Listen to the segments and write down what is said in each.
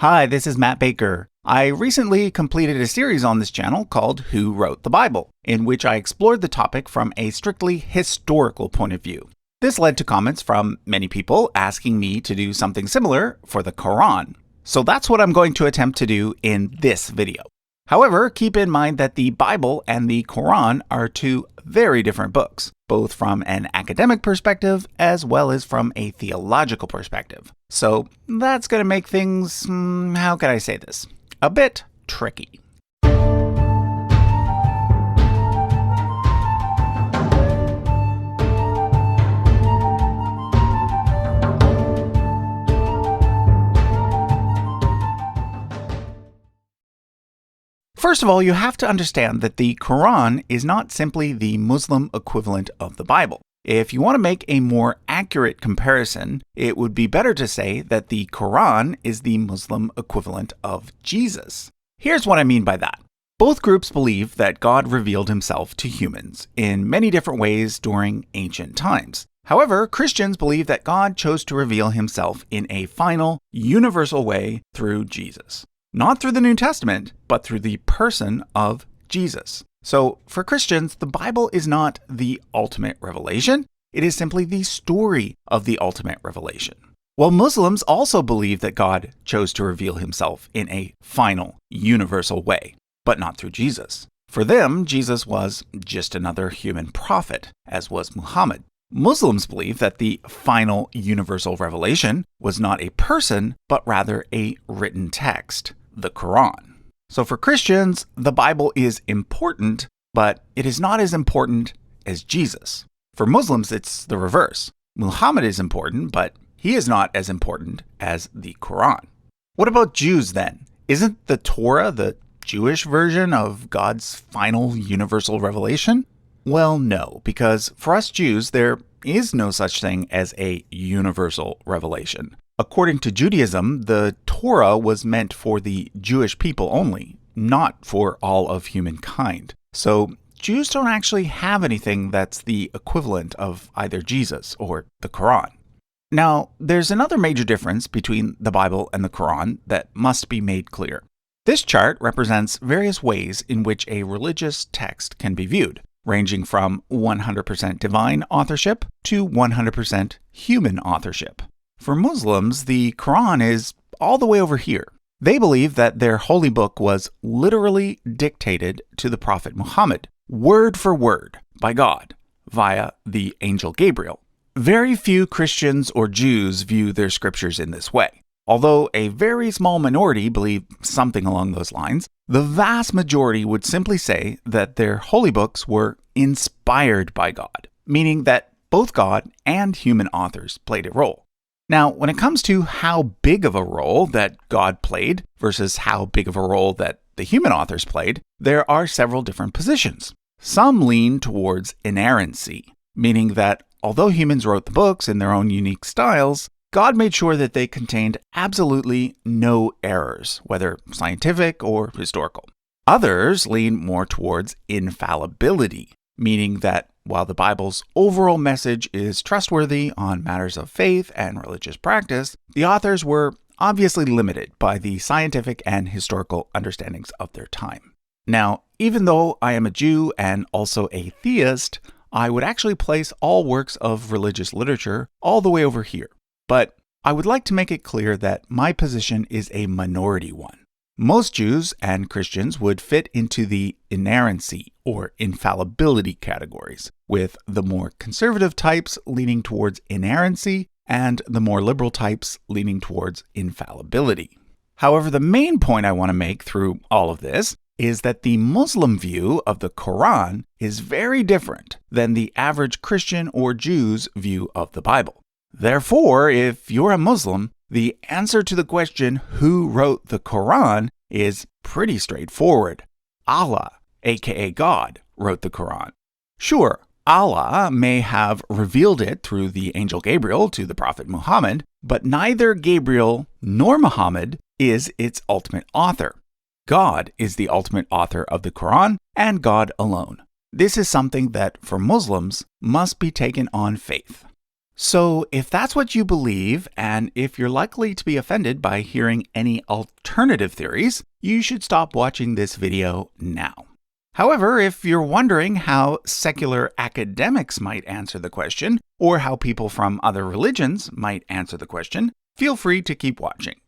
Hi, this is Matt Baker. I recently completed a series on this channel called Who Wrote the Bible, in which I explored the topic from a strictly historical point of view. This led to comments from many people asking me to do something similar for the Quran. So that's what I'm going to attempt to do in this video. However, keep in mind that the Bible and the Quran are two very different books, both from an academic perspective as well as from a theological perspective. So that's going to make things, how can I say this, a bit tricky. First of all, you have to understand that the Quran is not simply the Muslim equivalent of the Bible. If you want to make a more accurate comparison, it would be better to say that the Quran is the Muslim equivalent of Jesus. Here's what I mean by that. Both groups believe that God revealed himself to humans in many different ways during ancient times. However, Christians believe that God chose to reveal himself in a final, universal way through Jesus. Not through the New Testament, but through the person of Jesus. So, for Christians, the Bible is not the ultimate revelation. It is simply the story of the ultimate revelation. While Muslims also believe that God chose to reveal himself in a final, universal way, but not through Jesus. For them, Jesus was just another human prophet, as was Muhammad. Muslims believe that the final, universal revelation was not a person, but rather a written text, the Quran. So for Christians, the Bible is important, but it is not as important as Jesus. For Muslims, it's the reverse. Muhammad is important, but he is not as important as the Quran. What about Jews then? Isn't the Torah the Jewish version of God's final universal revelation? Well, no, because for us Jews, there is no such thing as a universal revelation. According to Judaism, the Torah was meant for the Jewish people only, not for all of humankind. So Jews don't actually have anything that's the equivalent of either Jesus or the Quran. Now, there's another major difference between the Bible and the Quran that must be made clear. This chart represents various ways in which a religious text can be viewed, ranging from 100% divine authorship to 100% human authorship. For Muslims, the Quran is all the way over here. They believe that their holy book was literally dictated to the Prophet Muhammad, word for word, by God, via the angel Gabriel. Very few Christians or Jews view their scriptures in this way. Although a very small minority believe something along those lines, the vast majority would simply say that their holy books were inspired by God, meaning that both God and human authors played a role. Now, when it comes to how big of a role that God played versus how big of a role that the human authors played, there are several different positions. Some lean towards inerrancy, meaning that although humans wrote the books in their own unique styles, God made sure that they contained absolutely no errors, whether scientific or historical. Others lean more towards infallibility, meaning that while the Bible's overall message is trustworthy on matters of faith and religious practice, the authors were obviously limited by the scientific and historical understandings of their time. Now, even though I am a Jew and also a theist, I would actually place all works of religious literature all the way over here. But I would like to make it clear that my position is a minority one. Most Jews and Christians would fit into the inerrancy or infallibility categories, with the more conservative types leaning towards inerrancy and the more liberal types leaning towards infallibility. However, the main point I want to make through all of this is that the Muslim view of the Quran is very different than the average Christian or Jew's view of the Bible. Therefore, if you're a Muslim, the answer to the question, who wrote the Quran, is pretty straightforward. Allah, aka God, wrote the Quran. Sure, Allah may have revealed it through the angel Gabriel to the Prophet Muhammad, but neither Gabriel nor Muhammad is its ultimate author. God is the ultimate author of the Quran, and God alone. This is something that, for Muslims, must be taken on faith. So, if that's what you believe, and if you're likely to be offended by hearing any alternative theories, you should stop watching this video now. However, if you're wondering how secular academics might answer the question, or how people from other religions might answer the question, feel free to keep watching.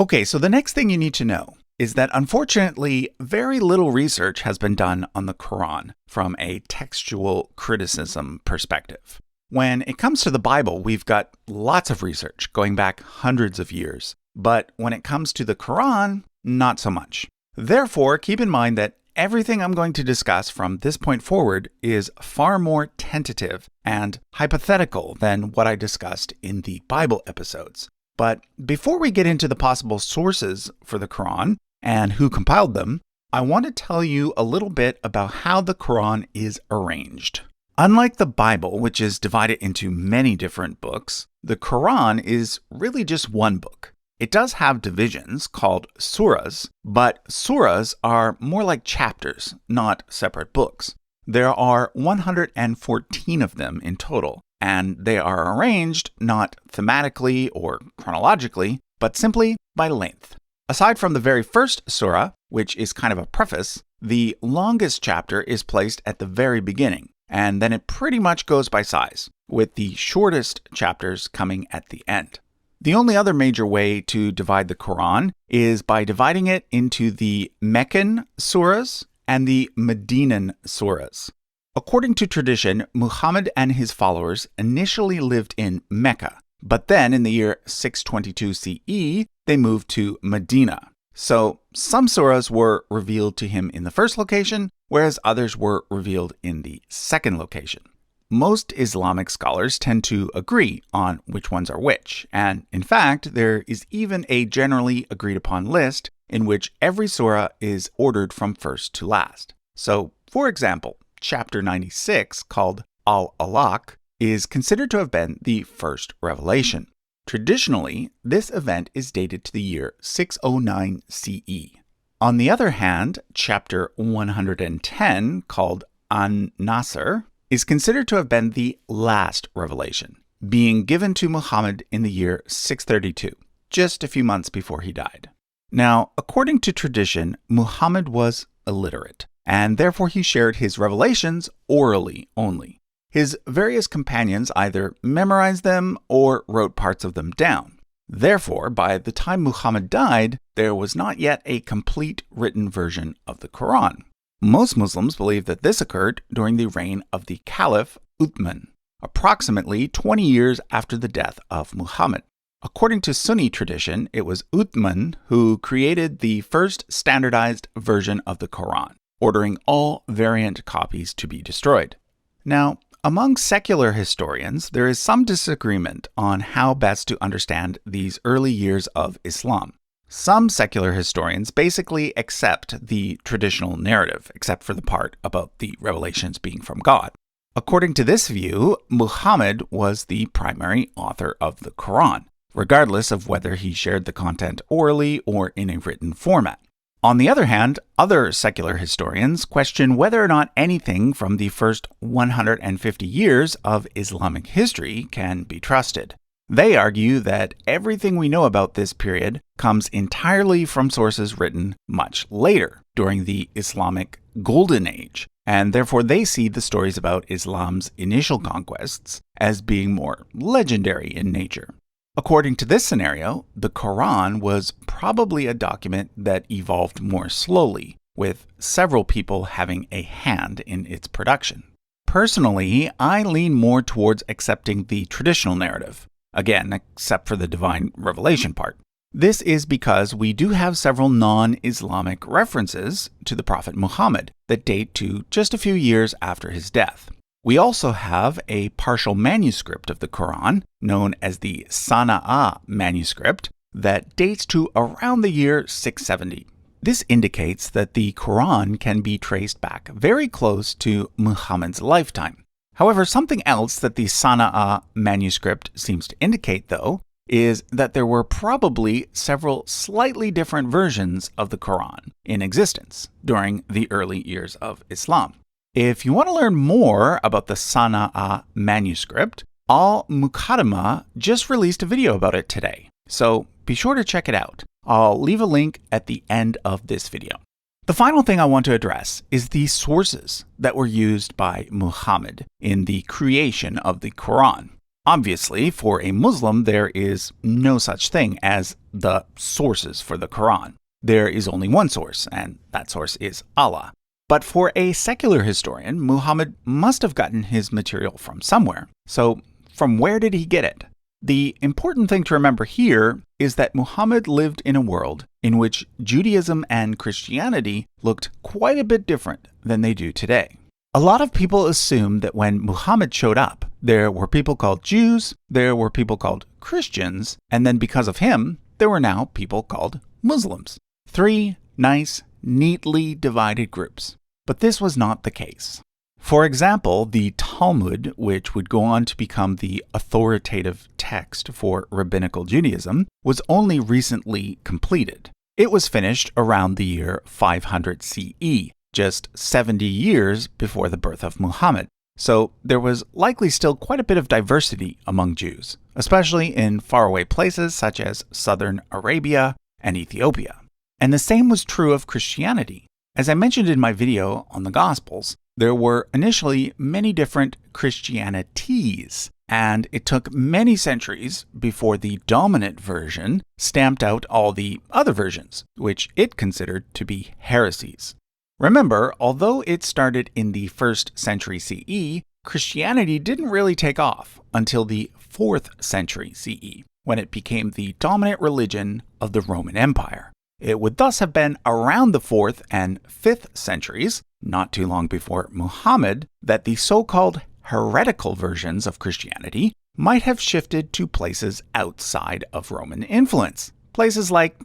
Okay, so the next thing you need to know is that unfortunately, very little research has been done on the Quran from a textual criticism perspective. When it comes to the Bible, we've got lots of research going back hundreds of years. But when it comes to the Quran, not so much. Therefore, keep in mind that everything I'm going to discuss from this point forward is far more tentative and hypothetical than what I discussed in the Bible episodes. But before we get into the possible sources for the Quran and who compiled them, I want to tell you a little bit about how the Quran is arranged. Unlike the Bible, which is divided into many different books, the Quran is really just one book. It does have divisions called surahs, but surahs are more like chapters, not separate books. There are 114 of them in total, and they are arranged not thematically or chronologically, but simply by length. Aside from the very first surah, which is kind of a preface, the longest chapter is placed at the very beginning, and then it pretty much goes by size, with the shortest chapters coming at the end. The only other major way to divide the Quran is by dividing it into the Meccan surahs and the Medinan surahs. According to tradition, Muhammad and his followers initially lived in Mecca, but then in the year 622 CE, they moved to Medina. So some surahs were revealed to him in the first location, whereas others were revealed in the second location. Most Islamic scholars tend to agree on which ones are which, and in fact, there is even a generally agreed upon list in which every surah is ordered from first to last. So, for example, chapter 96, called Al-Alaq, is considered to have been the first revelation. Traditionally, this event is dated to the year 609 CE. On the other hand, chapter 110, called An-Nasr, is considered to have been the last revelation, being given to Muhammad in the year 632, just a few months before he died. Now, according to tradition, Muhammad was illiterate, and therefore he shared his revelations orally only. His various companions either memorized them or wrote parts of them down. Therefore, by the time Muhammad died, there was not yet a complete written version of the Quran. Most Muslims believe that this occurred during the reign of the Caliph Uthman, approximately 20 years after the death of Muhammad. According to Sunni tradition, it was Uthman who created the first standardized version of the Quran, ordering all variant copies to be destroyed. Now, among secular historians, there is some disagreement on how best to understand these early years of Islam. Some secular historians basically accept the traditional narrative, except for the part about the revelations being from God. According to this view, Muhammad was the primary author of the Quran, regardless of whether he shared the content orally or in a written format. On the other hand, other secular historians question whether or not anything from the first 150 years of Islamic history can be trusted. They argue that everything we know about this period comes entirely from sources written much later, during the Islamic Golden Age, and therefore they see the stories about Islam's initial conquests as being more legendary in nature. According to this scenario, the Quran was probably a document that evolved more slowly, with several people having a hand in its production. Personally, I lean more towards accepting the traditional narrative. Again, except for the divine revelation part. This is because we do have several non-Islamic references to the Prophet Muhammad that date to just a few years after his death. We also have a partial manuscript of the Quran, known as the Sana'a manuscript, that dates to around the year 670. This indicates that the Quran can be traced back very close to Muhammad's lifetime. However, something else that the Sana'a manuscript seems to indicate, though, is that there were probably several slightly different versions of the Quran in existence during the early years of Islam. If you want to learn more about the Sana'a manuscript, Al-Muqaddimah just released a video about it today, so be sure to check it out. I'll leave a link at the end of this video. The final thing I want to address is the sources that were used by Muhammad in the creation of the Quran. Obviously, for a Muslim, there is no such thing as the sources for the Quran. There is only one source, and that source is Allah. But for a secular historian, Muhammad must have gotten his material from somewhere. So, from where did he get it? The important thing to remember here is that Muhammad lived in a world in which Judaism and Christianity looked quite a bit different than they do today. A lot of people assume that when Muhammad showed up, there were people called Jews, there were people called Christians, and then because of him, there were now people called Muslims. 3 nice, neatly divided groups. But this was not the case. For example, the Talmud, which would go on to become the authoritative text for rabbinical Judaism, was only recently completed. It was finished around the year 500 CE, just 70 years before the birth of Muhammad. So there was likely still quite a bit of diversity among Jews, especially in faraway places such as southern Arabia and Ethiopia. And the same was true of Christianity. As I mentioned in my video on the Gospels, there were initially many different Christianities, and it took many centuries before the dominant version stamped out all the other versions, which it considered to be heresies. Remember, although it started in the 1st century CE, Christianity didn't really take off until the 4th century CE, when it became the dominant religion of the Roman Empire. It would thus have been around the 4th and 5th centuries, not too long before Muhammad, that the so-called heretical versions of Christianity might have shifted to places outside of Roman influence. Places like,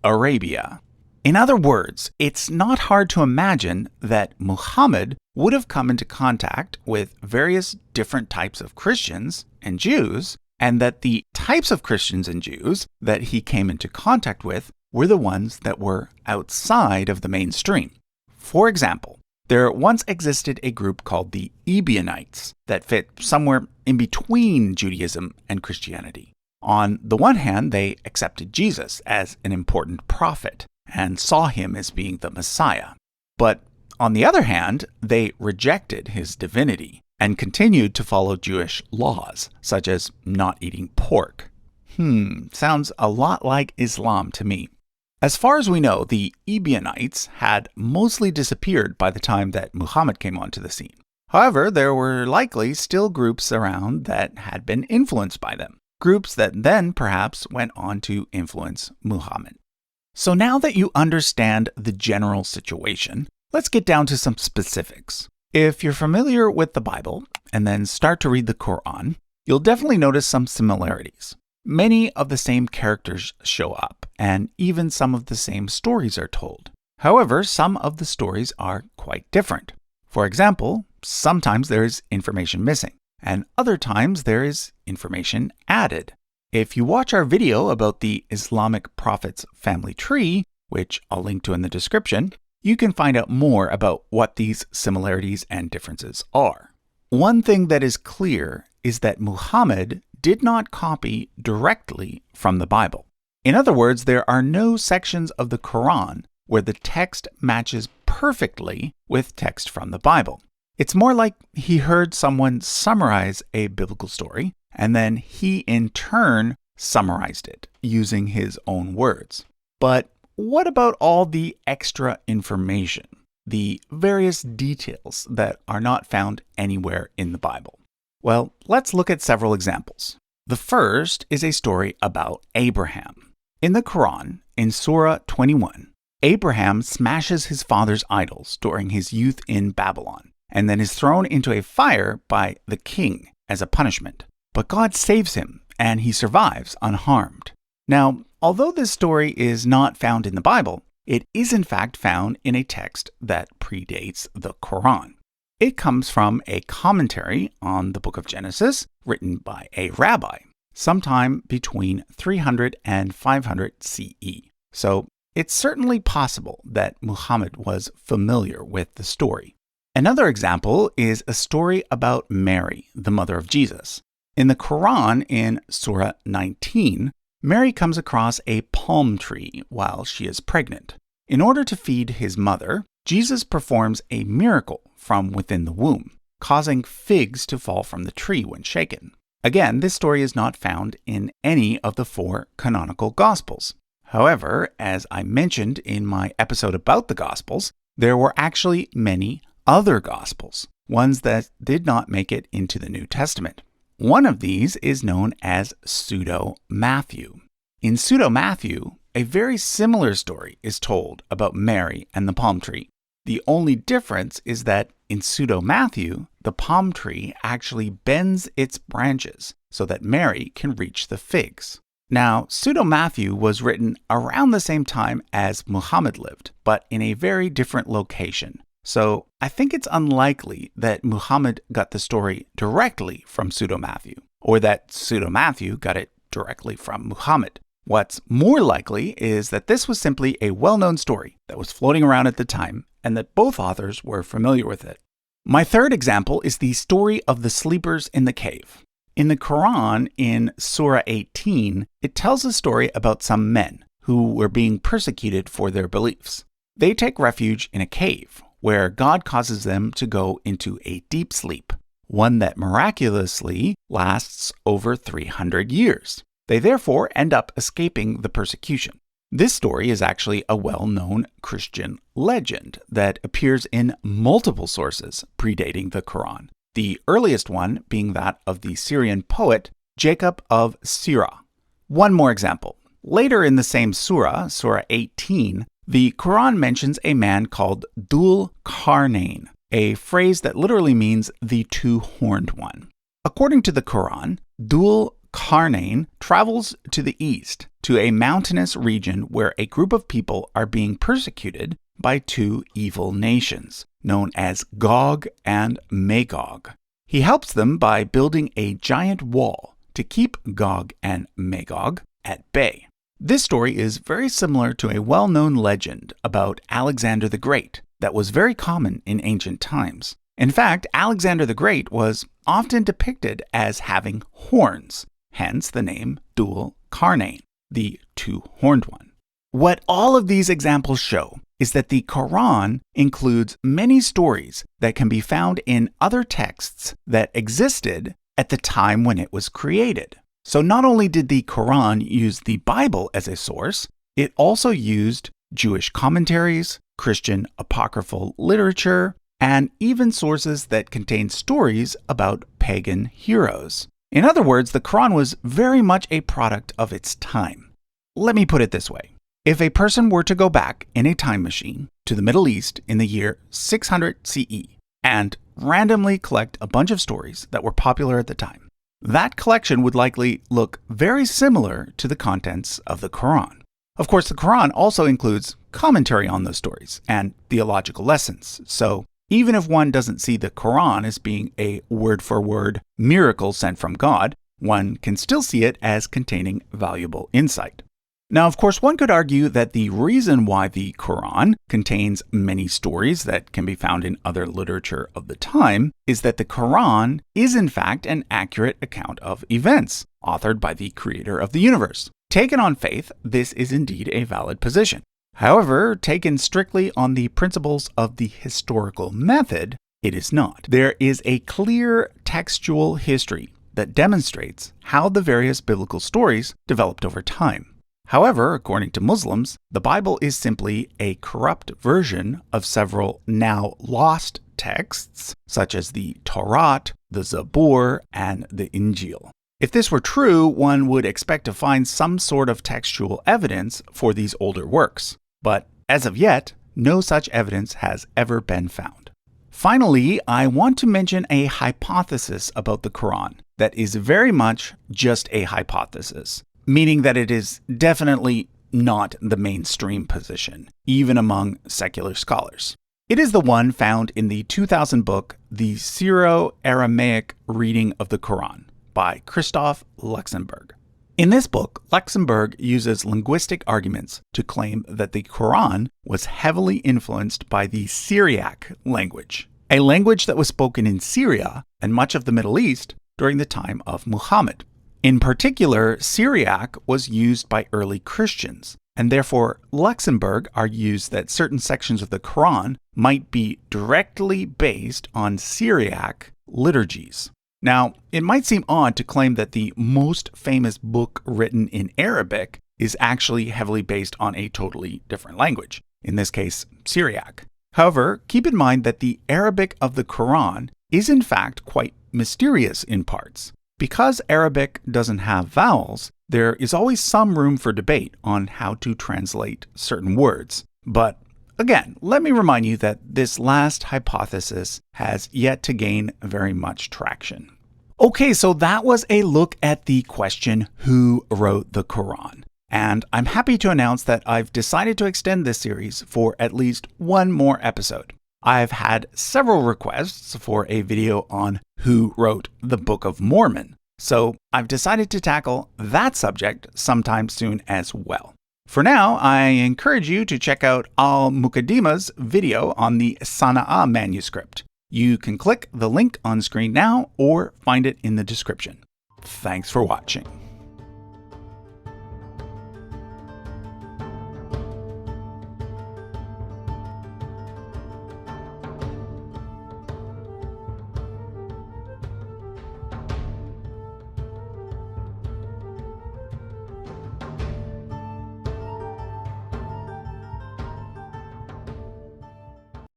Arabia. In other words, it's not hard to imagine that Muhammad would have come into contact with various different types of Christians and Jews, and that the types of Christians and Jews that he came into contact with were the ones that were outside of the mainstream. For example, there once existed a group called the Ebionites that fit somewhere in between Judaism and Christianity. On the one hand, they accepted Jesus as an important prophet and saw him as being the Messiah. But on the other hand, they rejected his divinity and continued to follow Jewish laws, such as not eating pork. Sounds a lot like Islam to me. As far as we know, the Ebionites had mostly disappeared by the time that Muhammad came onto the scene. However, there were likely still groups around that had been influenced by them, groups that then perhaps went on to influence Muhammad. So now that you understand the general situation, let's get down to some specifics. If you're familiar with the Bible and then start to read the Quran, you'll definitely notice some similarities. Many of the same characters show up, and even some of the same stories are told. However, some of the stories are quite different. For example, sometimes there is information missing, and other times there is information added. If you watch our video about the Islamic Prophet's family tree, which I'll link to in the description, you can find out more about what these similarities and differences are. One thing that is clear is that Muhammad did not copy directly from the Bible. In other words, there are no sections of the Quran where the text matches perfectly with text from the Bible. It's more like he heard someone summarize a biblical story, and then he in turn summarized it using his own words. But what about all the extra information, the various details that are not found anywhere in the Bible? Well, let's look at several examples. The first is a story about Abraham. In the Quran, in Surah 21, Abraham smashes his father's idols during his youth in Babylon, and then is thrown into a fire by the king as a punishment. But God saves him, and he survives unharmed. Now, although this story is not found in the Bible, it is in fact found in a text that predates the Quran. It comes from a commentary on the book of Genesis written by a rabbi, sometime between 300 and 500 CE. So it's certainly possible that Muhammad was familiar with the story. Another example is a story about Mary, the mother of Jesus. In the Quran, in Surah 19, Mary comes across a palm tree while she is pregnant. In order to feed his mother, Jesus performs a miracle from within the womb, causing figs to fall from the tree when shaken. Again, this story is not found in any of the 4 canonical Gospels. However, as I mentioned in my episode about the Gospels, there were actually many other Gospels, ones that did not make it into the New Testament. One of these is known as Pseudo-Matthew. In Pseudo-Matthew, a very similar story is told about Mary and the palm tree. The only difference is that in Pseudo-Matthew, the palm tree actually bends its branches so that Mary can reach the figs. Now, Pseudo-Matthew was written around the same time as Muhammad lived, but in a very different location. So I think it's unlikely that Muhammad got the story directly from Pseudo-Matthew, or that Pseudo-Matthew got it directly from Muhammad. What's more likely is that this was simply a well-known story that was floating around at the time, and that both authors were familiar with it. My third example is the story of the sleepers in the cave. In the Quran, in Surah 18, it tells a story about some men who were being persecuted for their beliefs. They take refuge in a cave, where God causes them to go into a deep sleep, one that miraculously lasts over 300 years. They therefore end up escaping the persecution. This story is actually a well-known Christian legend that appears in multiple sources predating the Quran, the earliest one being that of the Syrian poet Jacob of Sirah. One more example. Later in the same surah, Surah 18, the Quran mentions a man called Dhul Qarnayn, a phrase that literally means the two-horned one. According to the Quran, Dhul Qarnayn travels to the east, to a mountainous region where a group of people are being persecuted by 2 evil nations, known as Gog and Magog. He helps them by building a giant wall to keep Gog and Magog at bay. This story is very similar to a well-known legend about Alexander the Great that was very common in ancient times. In fact, Alexander the Great was often depicted as having horns, hence the name Dhul Qarnayn, the two-horned one. What all of these examples show is that the Quran includes many stories that can be found in other texts that existed at the time when it was created. So not only did the Quran use the Bible as a source, it also used Jewish commentaries, Christian apocryphal literature, and even sources that contain stories about pagan heroes. In other words, the Quran was very much a product of its time. Let me put it this way. If a person were to go back in a time machine to the Middle East in the year 600 CE and randomly collect a bunch of stories that were popular at the time, that collection would likely look very similar to the contents of the Quran. Of course, the Quran also includes commentary on those stories and theological lessons, so even if one doesn't see the Quran as being a word-for-word miracle sent from God, one can still see it as containing valuable insight. Now, of course, one could argue that the reason why the Quran contains many stories that can be found in other literature of the time is that the Quran is in fact an accurate account of events, authored by the creator of the universe. Taken on faith, this is indeed a valid position. However, taken strictly on the principles of the historical method, it is not. There is a clear textual history that demonstrates how the various biblical stories developed over time. However, according to Muslims, the Bible is simply a corrupt version of several now lost texts, such as the Torah, the Zabur, and the Injil. If this were true, one would expect to find some sort of textual evidence for these older works. But as of yet, no such evidence has ever been found. Finally, I want to mention a hypothesis about the Quran that is very much just a hypothesis, meaning that it is definitely not the mainstream position, even among secular scholars. It is the one found in the 2000 book, The Syro-Aramaic Reading of the Quran, by Christoph Luxemburg. In this book, Luxemburg uses linguistic arguments to claim that the Quran was heavily influenced by the Syriac language. a language that was spoken in Syria and much of the Middle East during the time of Muhammad. In particular, Syriac was used by early Christians, and therefore Luxemburg argues that certain sections of the Quran might be directly based on Syriac liturgies. Now, it might seem odd to claim that the most famous book written in Arabic is actually heavily based on a totally different language, in this case, Syriac. However, keep in mind that the Arabic of the Quran is in fact quite mysterious in parts. Because Arabic doesn't have vowels, there is always some room for debate on how to translate certain words. But again, let me remind you that this last hypothesis has yet to gain very much traction. Okay, so that was a look at the question, who wrote the Quran? And I'm happy to announce that I've decided to extend this series for at least one more episode. I've had several requests for a video on who wrote the Book of Mormon, so I've decided to tackle that subject sometime soon as well. For now, I encourage you to check out Al-Muqaddima's video on the Sana'a manuscript. You can click the link on screen now or find it in the description. Thanks for watching.